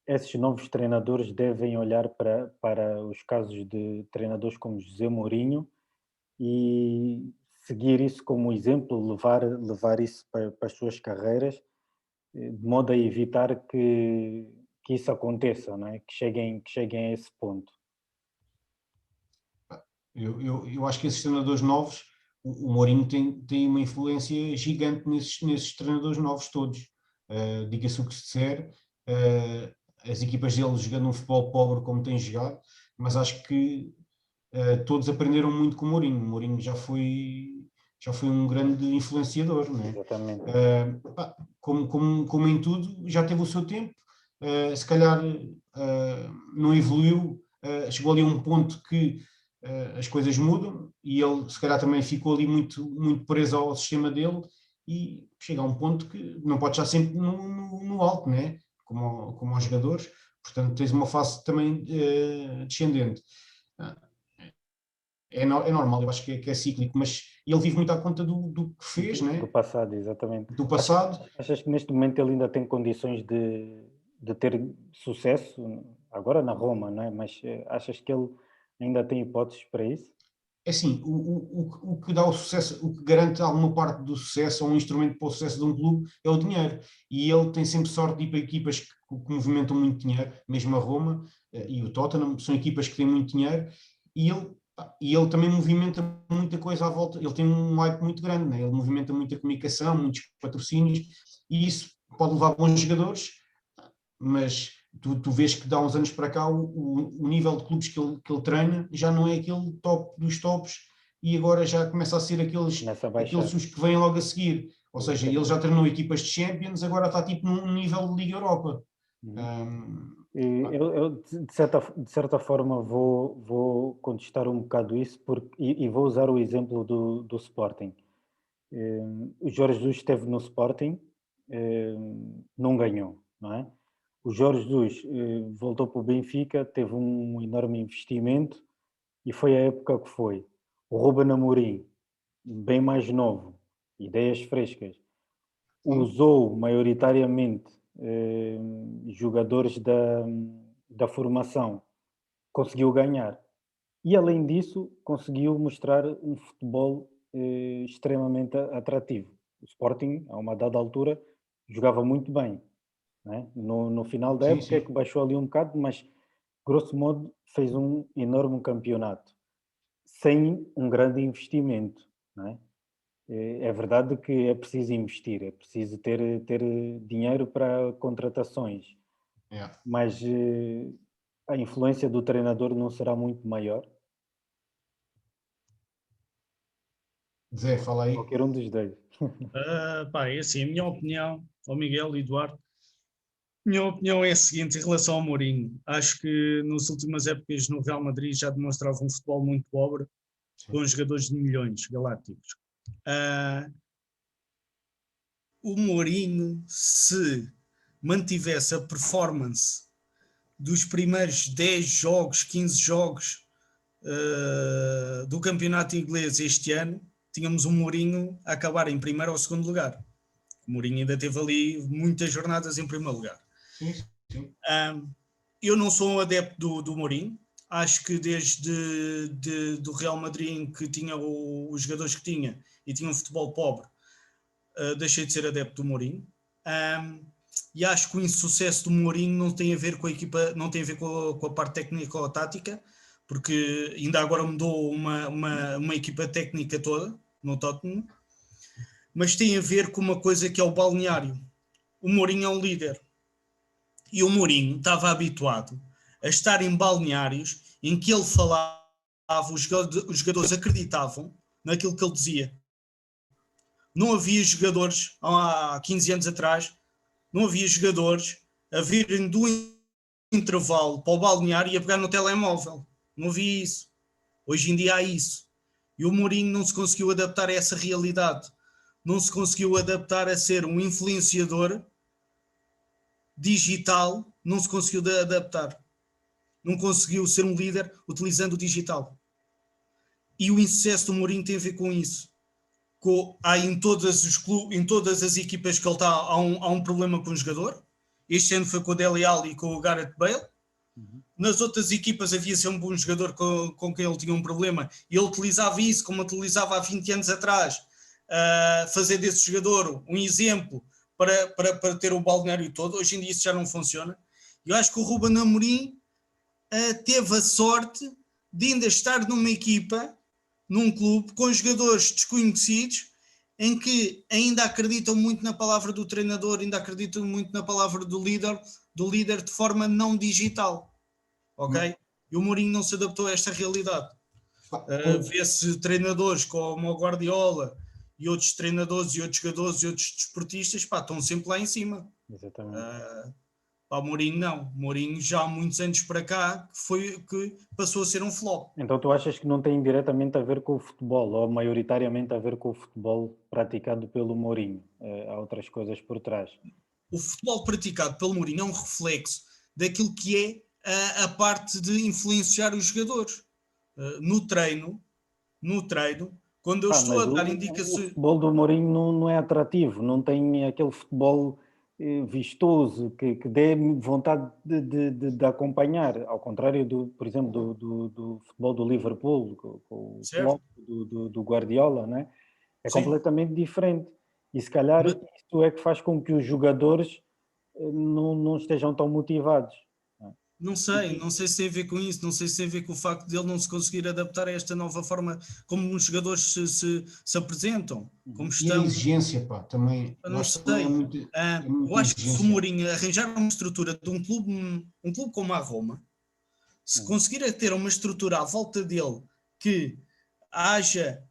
Speaker 1: esses novos treinadores devem olhar para os casos de treinadores como José Mourinho e seguir isso como exemplo, levar isso para as suas carreiras, de modo a evitar que isso aconteça, não é? Que cheguem a esse ponto.
Speaker 3: Eu acho que esses treinadores novos, o Mourinho tem uma influência gigante nesses treinadores novos todos. Diga-se o que se disser, as equipas dele jogando um futebol pobre como têm jogado, mas acho que todos aprenderam muito com o Mourinho. O Mourinho já foi um grande influenciador, não é?
Speaker 1: Exatamente.
Speaker 3: Como em tudo, já teve o seu tempo, se calhar não evoluiu, chegou ali a um ponto que as coisas mudam e ele se calhar também ficou ali muito, muito preso ao sistema dele e chega a um ponto que não pode estar sempre no alto, né? como aos jogadores, portanto tens uma fase também descendente. É normal, eu acho que é cíclico, mas ele vive muito à conta do que fez, né?
Speaker 1: Do passado, exatamente.
Speaker 3: Do passado.
Speaker 1: Achas que neste momento ele ainda tem condições de ter sucesso, agora na Roma, não é? Mas achas que ele ainda tem hipóteses para isso?
Speaker 3: É assim, o que dá o sucesso, o que garante alguma parte do sucesso ou um instrumento para o sucesso de um clube é o dinheiro. E ele tem sempre sorte de ir para equipas que movimentam muito dinheiro, mesmo a Roma e o Tottenham, são equipas que têm muito dinheiro e ele também movimenta muita coisa à volta. Ele tem um hype muito grande, né? Ele movimenta muita comunicação, muitos patrocínios e isso pode levar bons jogadores, mas tu vês que de há uns anos para cá o nível de clubes que ele treina já não é aquele top dos tops e agora já começa a ser aqueles os que vêm logo a seguir. Ou seja, ele já treinou equipas de Champions, agora está tipo num nível de Liga Europa.
Speaker 1: Eu de certa forma, vou contestar um bocado isso e vou usar o exemplo do Sporting. O Jorge Jesus esteve no Sporting, não ganhou, não é? O Jorge Jesus voltou para o Benfica, teve um enorme investimento e foi a época que foi. O Ruben Amorim, bem mais novo, ideias frescas, usou maioritariamente jogadores da formação, conseguiu ganhar. E além disso, conseguiu mostrar um futebol extremamente atrativo. O Sporting, a uma dada altura, jogava muito bem. Né? No final da época é que baixou ali um bocado, mas grosso modo fez um enorme campeonato sem um grande investimento. Né? É verdade que é preciso investir, é preciso ter dinheiro para contratações, mas a influência do treinador não será muito maior?
Speaker 3: Zé, fala aí.
Speaker 1: Qualquer um dos dois.
Speaker 2: É assim, a minha opinião, ao Miguel e Eduardo, minha opinião é a seguinte em relação ao Mourinho. Acho que nas últimas épocas no Real Madrid já demonstrava um futebol muito pobre, com jogadores de milhões galácticos. O Mourinho, se mantivesse a performance dos primeiros 10 jogos, 15 jogos do campeonato inglês este ano, tínhamos um Mourinho a acabar em primeiro ou segundo lugar. O Mourinho ainda teve ali muitas jornadas em primeiro lugar.
Speaker 3: Sim.
Speaker 2: Eu não sou um adepto do Mourinho. Acho que desde do Real Madrid, que tinha os jogadores que tinha e tinha um futebol pobre, deixei de ser adepto do Mourinho. E acho que o insucesso do Mourinho não tem a ver com a equipa, não tem a ver com a parte técnica ou tática, porque ainda agora mudou uma equipa técnica toda no Tottenham, mas tem a ver com uma coisa que é o balneário. O Mourinho é um líder e o Mourinho estava habituado a estar em balneários em que ele falava os jogadores acreditavam naquilo que ele dizia. Não havia jogadores, há 15 anos atrás, não havia jogadores a virem do intervalo para o balneário e a pegar no telemóvel. Não havia isso. Hoje em dia há isso. E o Mourinho não se conseguiu adaptar a essa realidade. Não se conseguiu adaptar a ser um influenciador digital, não se conseguiu adaptar. Não conseguiu ser um líder utilizando o digital. E o insucesso do Mourinho tem a ver com isso. Há em todas os clubes, em todas as equipas que ele está, há um problema com o jogador. Este ano foi com o Dele Alli e com o Gareth Bale. Nas outras equipas havia sempre um jogador com quem ele tinha um problema e ele utilizava isso como utilizava há 20 anos atrás, fazer desse jogador um exemplo para ter o balneário todo. Hoje em dia isso já não funciona. Eu acho que o Ruben Amorim teve a sorte de ainda estar numa equipa, num clube, com jogadores desconhecidos, em que ainda acreditam muito na palavra do treinador, ainda acreditam muito na palavra do líder de forma não digital. Ok? E o Mourinho não se adaptou a esta realidade. Vê-se treinadores como o Guardiola e outros treinadores e outros jogadores e outros desportistas, estão sempre lá em cima.
Speaker 1: Exatamente.
Speaker 2: O Mourinho não. O Mourinho já há muitos anos para cá que passou a ser um flop.
Speaker 1: Então tu achas que não tem diretamente a ver com o futebol, ou maioritariamente a ver com o futebol praticado pelo Mourinho? Há outras coisas por trás.
Speaker 2: O futebol praticado pelo Mourinho é um reflexo daquilo que é a parte de influenciar os jogadores. No treino, quando eu estou a dar indicações...
Speaker 1: O futebol do Mourinho não é atrativo, não tem aquele futebol vistoso que dê vontade de acompanhar, ao contrário, por exemplo, do futebol do Liverpool, com o Klopp, do Guardiola, né? É
Speaker 2: Sim.
Speaker 1: completamente diferente. E se calhar isso é que faz com que os jogadores não estejam tão motivados.
Speaker 2: Não sei se tem a ver com isso, não sei se tem a ver com o facto de ele não se conseguir adaptar a esta nova forma como os jogadores se apresentam, como estão.
Speaker 3: E a exigência, também.
Speaker 2: Eu não sei.
Speaker 3: Eu
Speaker 2: acho que se o Mourinho arranjar uma estrutura de um clube como a Roma, se conseguir ter uma estrutura à volta dele que haja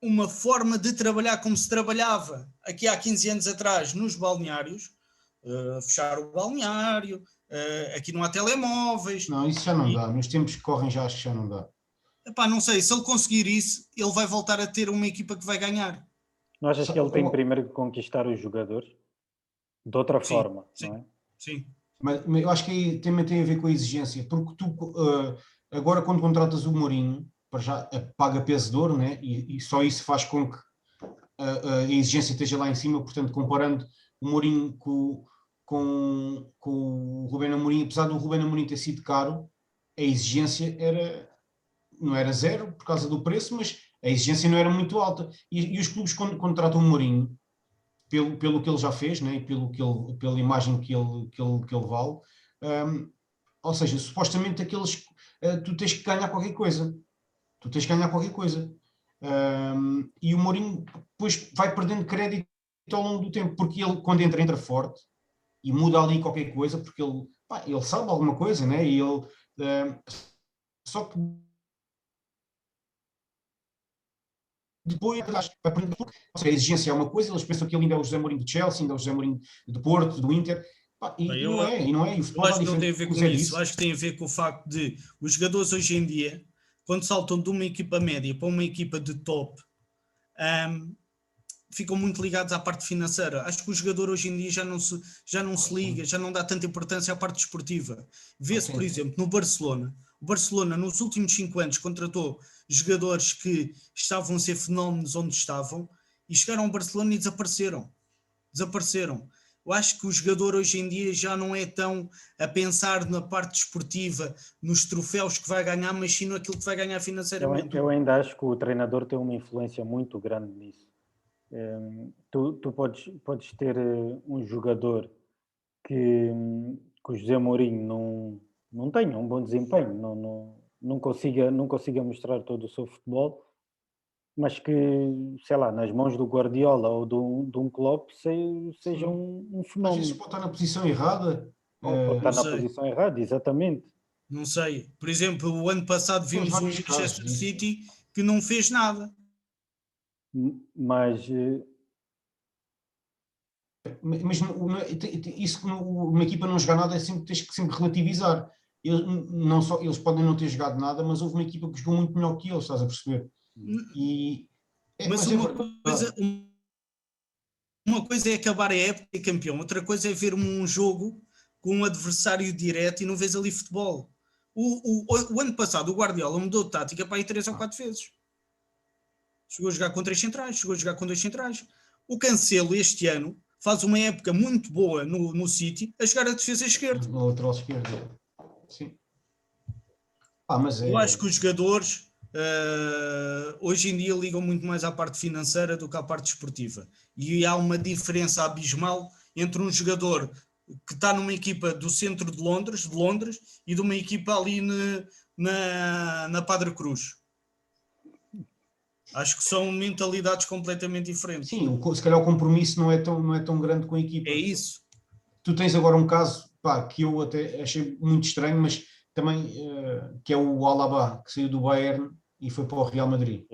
Speaker 2: uma forma de trabalhar como se trabalhava aqui há 15 anos atrás nos balneários, fechar o balneário, aqui não há telemóveis.
Speaker 3: Não, isso já não dá. Nos tempos que correm já acho que já não dá.
Speaker 2: Não sei, se ele conseguir isso, ele vai voltar a ter uma equipa que vai ganhar.
Speaker 1: Não achas que ele tem primeiro que conquistar os jogadores? De outra forma,
Speaker 2: sim,
Speaker 1: não é?
Speaker 2: Sim.
Speaker 3: Mas eu acho que aí também tem a ver com a exigência, porque tu agora quando contratas o Mourinho, para já paga peso de ouro, né? E só isso faz com que a exigência esteja lá em cima, portanto, comparando o Mourinho com o Ruben Amorim, apesar do Ruben Amorim ter sido caro, a exigência não era zero por causa do preço, mas a exigência não era muito alta. E os clubes, quando contratam o Mourinho, pelo que ele já fez, né, e pela imagem que ele vale, ou seja, supostamente tu tens que ganhar qualquer coisa. Tu tens que ganhar qualquer coisa. E o Mourinho depois vai perdendo crédito ao longo do tempo, porque ele, quando entra forte e muda ali qualquer coisa, porque ele sabe alguma coisa, né? E ele, só que depois vai perdendo, ou seja, a exigência é uma coisa, eles pensam que ele ainda é o José Mourinho de Chelsea, ainda é o José Mourinho de Porto, do Inter, e não é. E o futebol
Speaker 2: acho que não tem a ver com isso. Acho que tem a ver com o facto de os jogadores hoje em dia, quando saltam de uma equipa média para uma equipa de top, ficam muito ligados à parte financeira. Acho que o jogador hoje em dia já não se liga, já não dá tanta importância à parte desportiva. Vê-se, por exemplo, no Barcelona. O Barcelona, nos últimos 5 anos, contratou jogadores que estavam a ser fenómenos onde estavam e chegaram ao Barcelona e desapareceram. Eu acho que o jogador hoje em dia já não é tão a pensar na parte desportiva, nos troféus que vai ganhar, mas sim naquilo que vai ganhar financeiramente.
Speaker 1: Eu ainda acho que o treinador tem uma influência muito grande nisso. Tu podes ter um jogador que o José Mourinho não tenha um bom desempenho, não consiga mostrar todo o seu futebol, mas que, sei lá, nas mãos do Guardiola ou de um Klopp seja um fenómeno.
Speaker 3: Às vezes pode estar na posição errada.
Speaker 1: Ou pode estar na posição errada, exatamente.
Speaker 2: Não sei. Por exemplo, o ano passado
Speaker 3: Temos
Speaker 2: vimos um
Speaker 3: vários casos
Speaker 2: Manchester
Speaker 3: disso.
Speaker 2: City que não fez nada.
Speaker 1: Mas
Speaker 3: Mas isso, uma equipa não jogar nada, tens que sempre relativizar. Não só, eles podem não ter jogado nada, mas houve uma equipa que jogou muito melhor que eles, estás a perceber? E,
Speaker 2: Mas
Speaker 3: mas é verdade.
Speaker 2: uma coisa é acabar a época e campeão, outra coisa é ver um jogo com um adversário direto e não vês ali futebol. O ano passado o Guardiola mudou de tática para aí 3 ou 4 vezes. Chegou a jogar com 3 centrais, chegou a jogar com 2 centrais. O Cancelo este ano faz uma época muito boa no City a jogar a defesa esquerda.
Speaker 3: Na lateral esquerda. Sim. Mas
Speaker 2: Eu acho que os jogadores hoje em dia ligam muito mais à parte financeira do que à parte esportiva. E há uma diferença abismal entre um jogador que está numa equipa do centro de Londres, e de uma equipa ali na Padre Cruz. Acho que são mentalidades completamente diferentes.
Speaker 3: Sim, se calhar o compromisso não é tão grande com a equipa.
Speaker 2: É isso.
Speaker 3: Tu tens agora um caso que eu até achei muito estranho, mas também que é o Alaba, que saiu do Bayern e foi para o Real Madrid.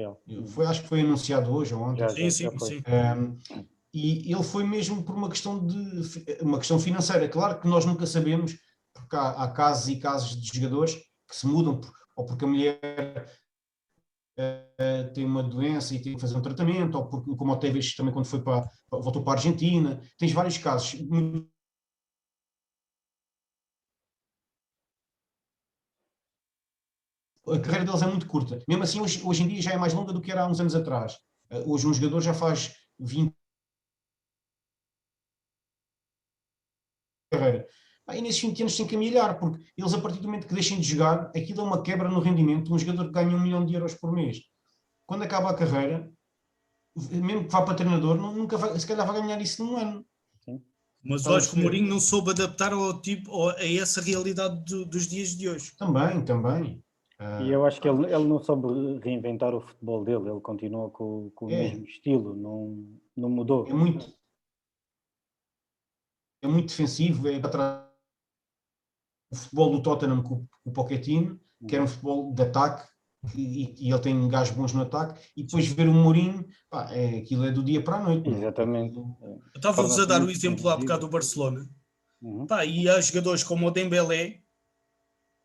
Speaker 3: Acho que foi anunciado hoje ou ontem.
Speaker 2: Sim.
Speaker 3: E ele foi mesmo por uma questão financeira. Claro que nós nunca sabemos, porque há casos e casos de jogadores que se mudam, ou porque a mulher tem uma doença e tem que fazer um tratamento, ou porque, como o Tevez também quando voltou para a Argentina, tens vários casos. A carreira deles é muito curta. Mesmo assim, hoje em dia já é mais longa do que era há uns anos atrás. Hoje um jogador já faz 20 carreira. E nesses 20 anos tem que amelhar, porque eles, a partir do momento que deixem de jogar, aquilo é uma quebra no rendimento. Um jogador que ganha 1 milhão de euros por mês, quando acaba a carreira, mesmo que vá para treinador, nunca vai, se calhar vai ganhar isso num ano.
Speaker 1: sim.
Speaker 2: Mas eu acho que o Mourinho não soube adaptar a essa realidade dos dias de hoje.
Speaker 3: Também.
Speaker 1: E eu acho que ele não soube reinventar o futebol dele, ele continua com o mesmo estilo, não mudou.
Speaker 3: É muito defensivo, é atrás o futebol do Tottenham com o Pochettino, que era um futebol de ataque, e ele tem gajos bons no ataque, e depois ver o Mourinho, aquilo é do dia para a noite.
Speaker 1: Exatamente.
Speaker 2: Eu estava-vos a dar o exemplo há bocado do Barcelona. E há jogadores como o Dembélé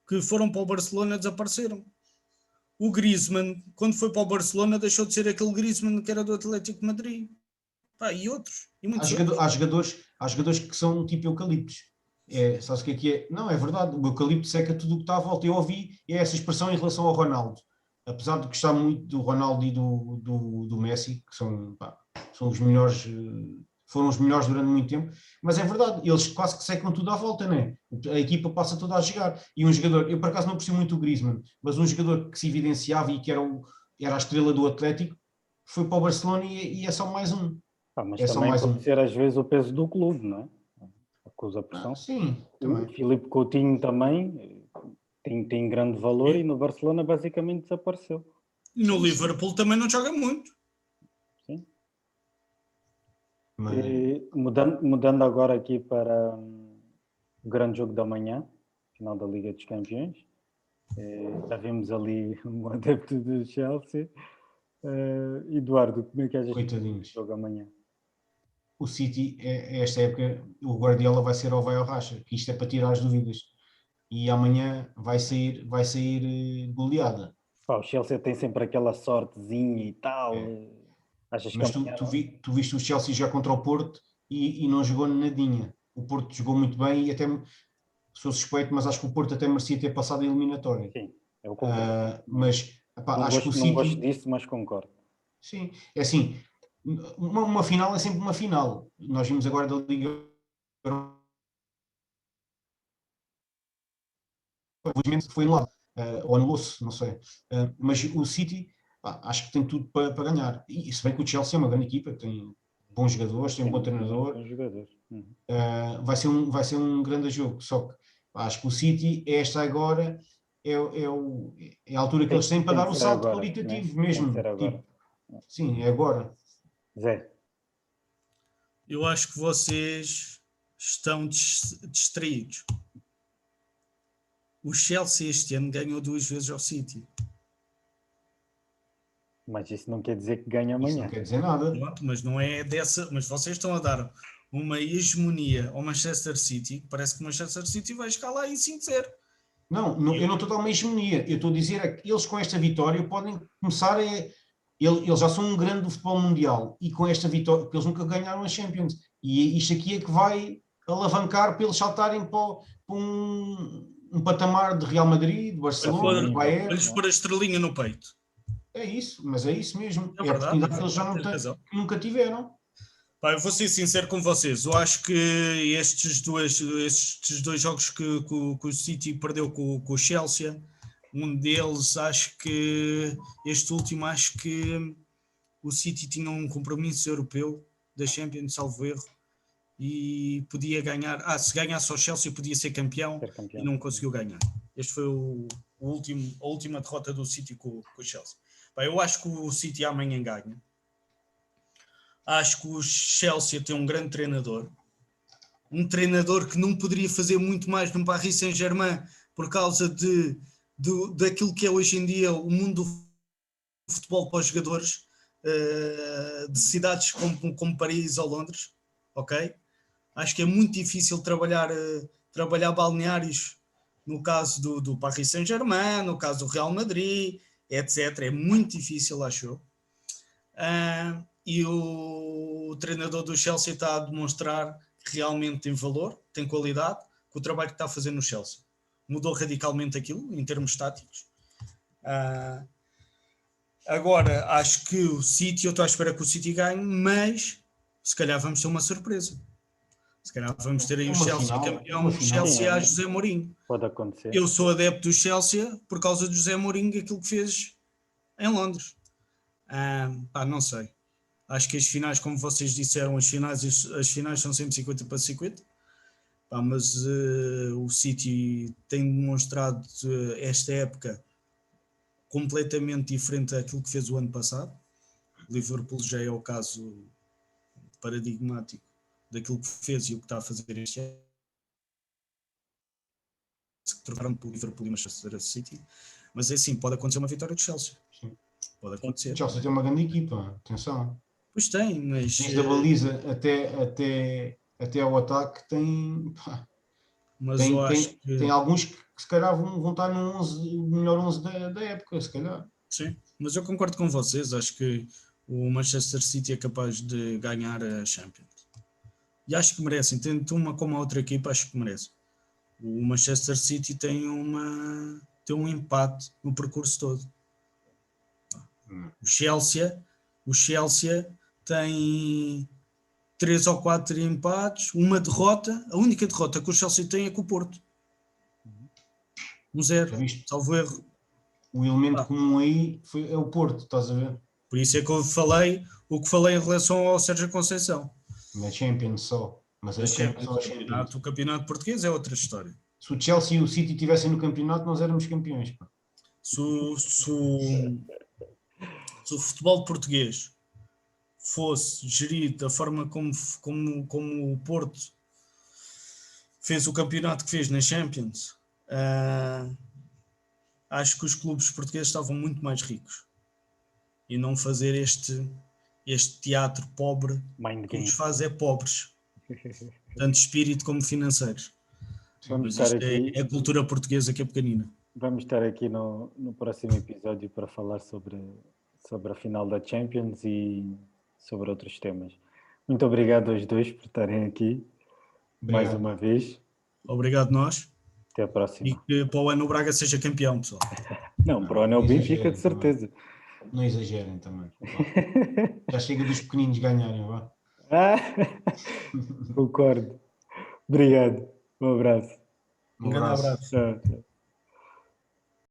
Speaker 2: que foram para o Barcelona e desapareceram. O Griezmann, quando foi para o Barcelona, deixou de ser aquele Griezmann que era do Atlético de Madrid. E outros. E muitos outros.
Speaker 3: Há jogadores que são tipo eucaliptos. Sabes o que é? Não, é verdade. O eucalipto seca tudo o que está à volta. Eu ouvi essa expressão em relação ao Ronaldo. Apesar de gostar muito do Ronaldo e do Messi, que são os melhores, foram os melhores durante muito tempo, mas é verdade, eles quase que secam tudo à volta, né? A equipa passa toda a jogar. E um jogador, eu por acaso não percebo muito o Griezmann, mas um jogador que se evidenciava e que era a estrela do Atlético, foi para o Barcelona e é só mais um.
Speaker 1: Mas também pode ser às vezes o peso do clube, não é? Acusa a pressão.
Speaker 3: Sim, também.
Speaker 1: O Filipe Coutinho também tem grande valor e no Barcelona basicamente desapareceu.
Speaker 2: E no Liverpool também não joga muito.
Speaker 1: Sim. Mudando agora aqui para o grande jogo da manhã, final da Liga dos Campeões. Já vimos ali um adepto do Chelsea. Eduardo, como é que achas que o jogo amanhã?
Speaker 3: O City, esta época, o Guardiola vai ser ou vai ao racha, que isto é para tirar as dúvidas. E amanhã vai sair goleada.
Speaker 1: O Chelsea tem sempre aquela sortezinha e tal. Achas
Speaker 3: mas
Speaker 1: que
Speaker 3: tu viste o Chelsea já contra o Porto e não jogou nadinha. O Porto jogou muito bem e até sou suspeito, mas acho que o Porto até merecia ter passado a eliminatória.
Speaker 1: Sim, eu concordo.
Speaker 3: Mas acho que o City...
Speaker 1: Não gosto disso, mas concordo.
Speaker 3: Sim, é assim, uma final é sempre uma final. Nós vimos agora da Liga... Infelizmente foi anulado, ou anulou-se, não sei. Mas o City, acho que tem tudo para ganhar. E se bem que o Chelsea é uma grande equipa, tem bons jogadores, tem um bom treinador. Vai ser um grande jogo. Só que acho que o City, esta agora, é a altura que eles têm para dar o salto qualitativo mesmo. Sim, é agora.
Speaker 1: Zé.
Speaker 2: Eu acho que vocês estão distraídos. o Chelsea este ano ganhou 2 vezes ao City.
Speaker 1: Mas isso não quer dizer que ganha
Speaker 3: Isso
Speaker 1: amanhã.
Speaker 3: não quer dizer nada.
Speaker 2: Pronto, mas não é dessa. Mas vocês estão a dar uma hegemonia ao Manchester City, que parece que o Manchester City vai chegar lá e 5-0.
Speaker 3: Não, eu não estou a dar uma hegemonia. Eu estou a dizer é que eles com esta vitória podem começar a... Eles já são um grande do futebol mundial e com esta vitória, porque eles nunca ganharam a Champions. E isto aqui é que vai alavancar para eles saltarem para um patamar de Real Madrid, de Barcelona, de Bayern.
Speaker 2: Eles pôr a estrelinha no peito.
Speaker 3: É isso, mas é isso mesmo.
Speaker 2: É
Speaker 3: É a
Speaker 2: verdade,
Speaker 3: oportunidade que eles já não têm, que nunca tiveram.
Speaker 2: Pá, eu vou ser sincero com vocês. Eu acho que estes dois jogos que o City perdeu com o Chelsea, um deles, acho que este último, acho que o City tinha um compromisso europeu da Champions, salvo erro, e podia ganhar. Se ganhasse ao Chelsea, podia ser campeão e não conseguiu ganhar. Este foi a última derrota do City com o Chelsea. Pá, eu acho que o City amanhã ganha. Acho que o Chelsea tem um grande treinador. Um treinador que não poderia fazer muito mais no Paris Saint-Germain por causa daquilo que é hoje em dia o mundo do futebol para os jogadores de cidades como Paris ou Londres. Ok? Acho que é muito difícil trabalhar balneários no caso do Paris Saint-Germain, no caso do Real Madrid, etc. É muito difícil, acho eu. E o treinador do Chelsea está a demonstrar que realmente tem valor, tem qualidade, com o trabalho que está a fazer no Chelsea. Mudou radicalmente aquilo, em termos táticos. Agora, acho que o City, eu estou à espera que o City ganhe, mas se calhar vamos ter uma surpresa. Se calhar vamos ter aí o Chelsea campeão, o Chelsea a José Mourinho.
Speaker 1: Pode acontecer.
Speaker 2: Eu sou adepto do Chelsea por causa do José Mourinho, aquilo que fez em Londres. Não sei. Acho que as finais, como vocês disseram, as finais são sempre 50 para 50. Mas o City tem demonstrado esta época completamente diferente daquilo que fez o ano passado. O Liverpool já é o caso paradigmático daquilo que fez e o que está a fazer este ano. Se trocaram pelo Liverpool e Manchester City. Mas é assim, pode acontecer uma vitória do Chelsea.
Speaker 3: Sim.
Speaker 2: Pode acontecer.
Speaker 3: O Chelsea tem uma grande equipa, atenção.
Speaker 2: Pois tem, mas...
Speaker 3: Desde a baliza até ao ataque tem...
Speaker 2: Mas eu acho que...
Speaker 3: Tem alguns que se calhar vão estar no melhor 11 da época, se calhar.
Speaker 2: Sim, mas eu concordo com vocês. Acho que o Manchester City é capaz de ganhar a Champions. E acho que merecem. Tanto uma como a outra equipa, acho que merecem. O Manchester City tem um empate no percurso todo. O Chelsea tem 3 ou 4 empates, uma derrota. A única derrota que o Chelsea tem é com o Porto. 1-0, salvo erro.
Speaker 3: O elemento comum aí é o Porto, estás a ver?
Speaker 2: Por isso é que eu falei o que falei em relação ao Sérgio Conceição.
Speaker 3: Na Champions só. Mas
Speaker 2: o campeonato português é outra história.
Speaker 3: Se o Chelsea e o City estivessem no campeonato, nós éramos campeões. Pá.
Speaker 2: Se o futebol português fosse gerido da forma como o Porto fez o campeonato que fez na Champions, acho que os clubes portugueses estavam muito mais ricos e não fazer este teatro pobre que nos faz pobres, tanto espírito como financeiros. Mas isto é a cultura portuguesa que é pequenina.
Speaker 1: Vamos estar aqui no próximo episódio para falar sobre a final da Champions e sobre outros temas. Muito obrigado aos dois por estarem aqui mais uma vez.
Speaker 2: Obrigado nós.
Speaker 1: Até a próxima.
Speaker 2: E que para o ano o Braga seja campeão, pessoal.
Speaker 1: Não, para o ano é o Benfica, de certeza.
Speaker 3: Não exagerem também. Já chega dos pequeninos ganharem, vá.
Speaker 1: Concordo. Obrigado. Um abraço.
Speaker 2: Um grande abraço.
Speaker 1: Tchau.